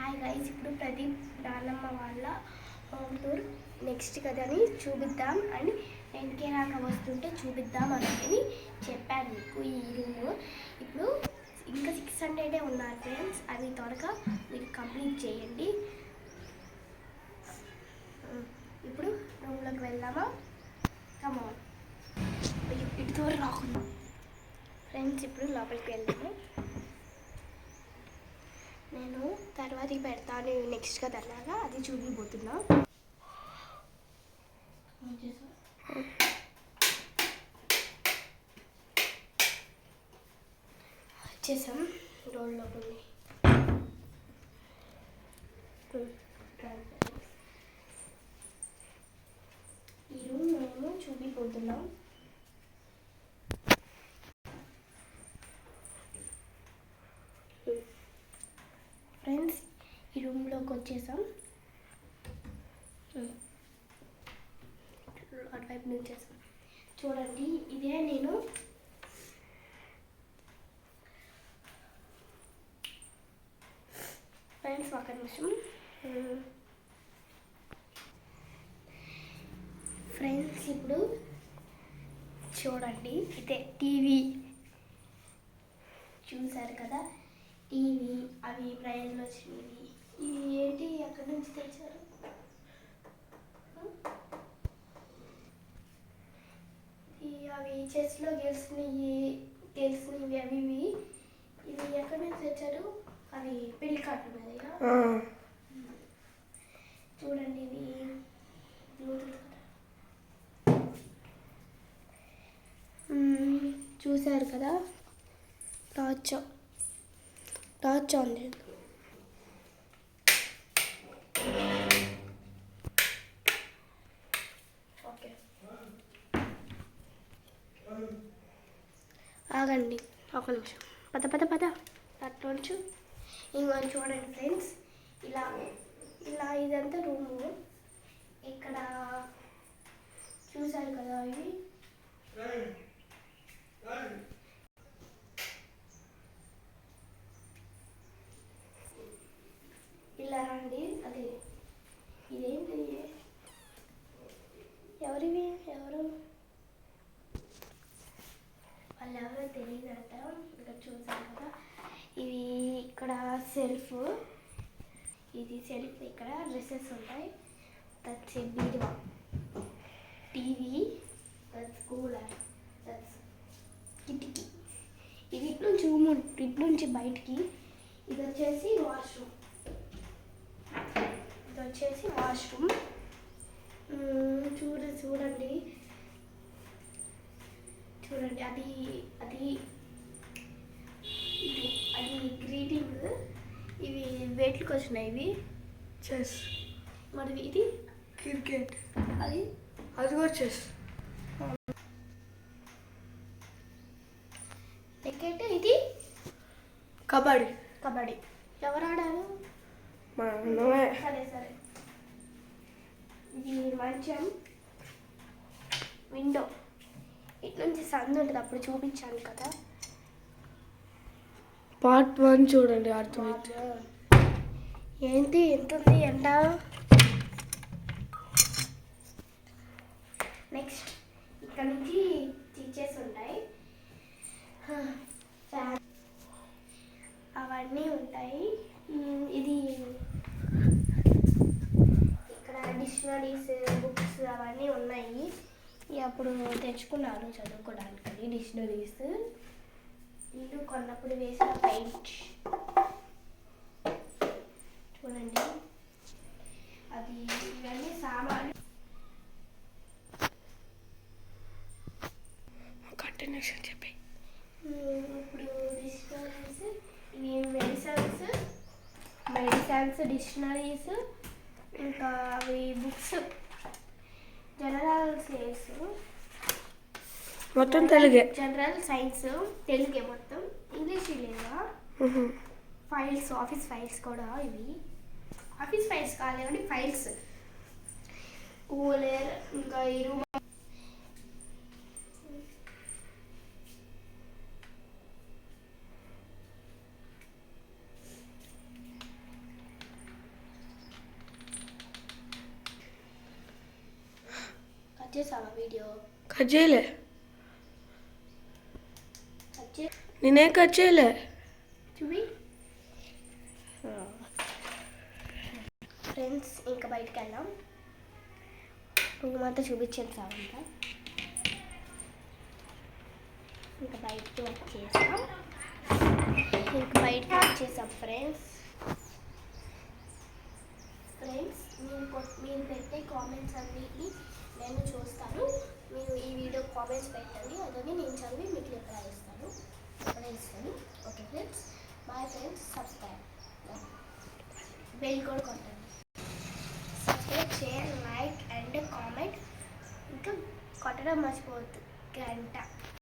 Hi guys, ఇప్పుడు ప్రదీప్ నాన్నమ్మ వాళ్ళ హోమ్ టూర్ నెక్స్ట్ కదని చూపిద్దాం అని ఎన్కే రాక వస్తుంటే చూపిద్దాం అని చెప్పాను మీకు. ఈ రూమ్ ఇప్పుడు ఇంకా 600 ఉన్నారు ఫ్రెండ్స్, అవి త్వరగా మీరు కంప్లీట్ చేయండి. ఇప్పుడు రూమ్లోకి వెళ్దామా? కమాన్, ఇటు దూరం రాకుండా ఫ్రెండ్స్. ఇప్పుడు లోపలికి వెళ్దాము. నేను తర్వాత పెడతాను నెక్స్ట్ కదా అలాగా, అది చూపిపోతున్నా. వచ్చేసాం రోడ్లోకి. ఈ రూమ్ మేము చూపిపోతున్నాం. ఫ్రెండ్స్, ఈ రూమ్లోకి వచ్చేసాం. అటువైపు నుంచి చేసాం చూడండి. ఇదే నేను ఫ్రెండ్స్ ఒక నిమిషం. ఫ్రెండ్స్, ఇప్పుడు చూడండి, ఇదే టీవీ చూసారు కదా. టీవీ అవి ప్రైజ్లో వచ్చినవి. ఇవి ఏంటి, ఎక్కడి నుంచి తెచ్చారు? అవి చెస్లో తెలిసినవి అవి ఇవి ఎక్కడి నుంచి తెచ్చారు? అవి పెళ్లి కార్డు మీద చూడండి. ఇవి చూసారు కదా. టార్చ్ ఆన్ లేదు. ఓకే, ఆగండి ఒక నిమిషం. పద అట్టుంచు. ఇంకో చూడండి ఫ్రెండ్స్, ఇలా ఇదంతా రూము. ఇక్కడ చూసారు కదా, ఇవి ఇలా రండి. అదే ఇదేంటి, ఎవరు వాళ్ళు ఎవరో తెలియదంట. ఇక్కడ చూసారు కదా, ఇవి ఇక్కడ సెల్ఫ్. ఇది సెల్ఫ్, ఇక్కడ డ్రెస్సెస్ ఉంటాయి. దట్స్ బీరువా. టీవీ, దట్స్ కూలర్, దట్స్ కిటికీ. ఇది ఇటు నుంచి బయటికి. ఇది వచ్చేసి వాష్రూమ్. చూడండి. అది గ్రీటింగ్. ఇవి వేట్లకు వచ్చినాయి. ఇవి చెస్. మరి ఇది క్రికెట్. అది కూడా చెస్. క్రికెట్. ఇది కబడ్డీ. ఎవరు ఆడారు? సరే. ఇది మంచం. విండో. ఇటు నుంచి సందు ఉంటుంది, అప్పుడు చూపించాను కదా. పార్ట్ 1 చూడండి, అర్థమైంది. ఏంటి ఎంత ఉంది ఎండ. నెక్స్ట్ ఇక్కడ నుంచి టీచర్స్ ఉంటాయి, అవన్నీ ఉంటాయి. ఇది ఇక్కడ డిక్షనరీస్, బుక్స్ అవన్నీ ఉన్నాయి. అప్పుడు తెచ్చుకున్నాను చదువుకోవడానికి డిక్షనరీస్. ఇల్లు కొన్నప్పుడు వేసిన పెయింట్ చూడండి. అది ఇవన్నీ సామాన్లు. కంటిన్యూషన్ చెప్పి. ఇప్పుడు డిక్షనరీస్, ఇవి మెడిసిన్స్, డిక్షనరీస్, ఇంకా అవి బుక్స్, జనరల్ సైన్స్, మొత్తం తెలుగే. జనరల్ సైన్స్ తెలుగే మొత్తం. ఇంగ్లీష్ లేదా. ఫైల్స్, ఆఫీస్ ఫైల్స్ కూడా. ఇవి ఆఫీస్ ఫైల్స్ కాలేవండి, ఫైల్స్. కూలర్, ఇంకా ఈ రూమ్ చేసావా వీడియో? కట్ చేయలే, కట్ చే నేనేం కట్ చేయలే. చూపి. ఫ్రెండ్స్ ఇంకా బయటికి వెళ్దాం. రూమ్ అంతా చూపించేసామంతా. ఇంకా బయటికి వచ్చేసాం. ఫ్రెండ్స్. మీరు పెట్టే కామెంట్స్ అన్నిటిని నేను చూస్తాను. మీరు ఈ వీడియో కామెంట్స్ పెట్టండి, అదని నేను చదివి మీకు రిప్లై ఇస్తాను. Okay friends, bye friends. Subscribe, bell కూడా కొట్టండి. సబ్స్క్రైబ్ చేయండి, లైక్ అండ్ కామెంట్. ఇంకా కొట్టడం మర్చిపోవద్దు, గంట.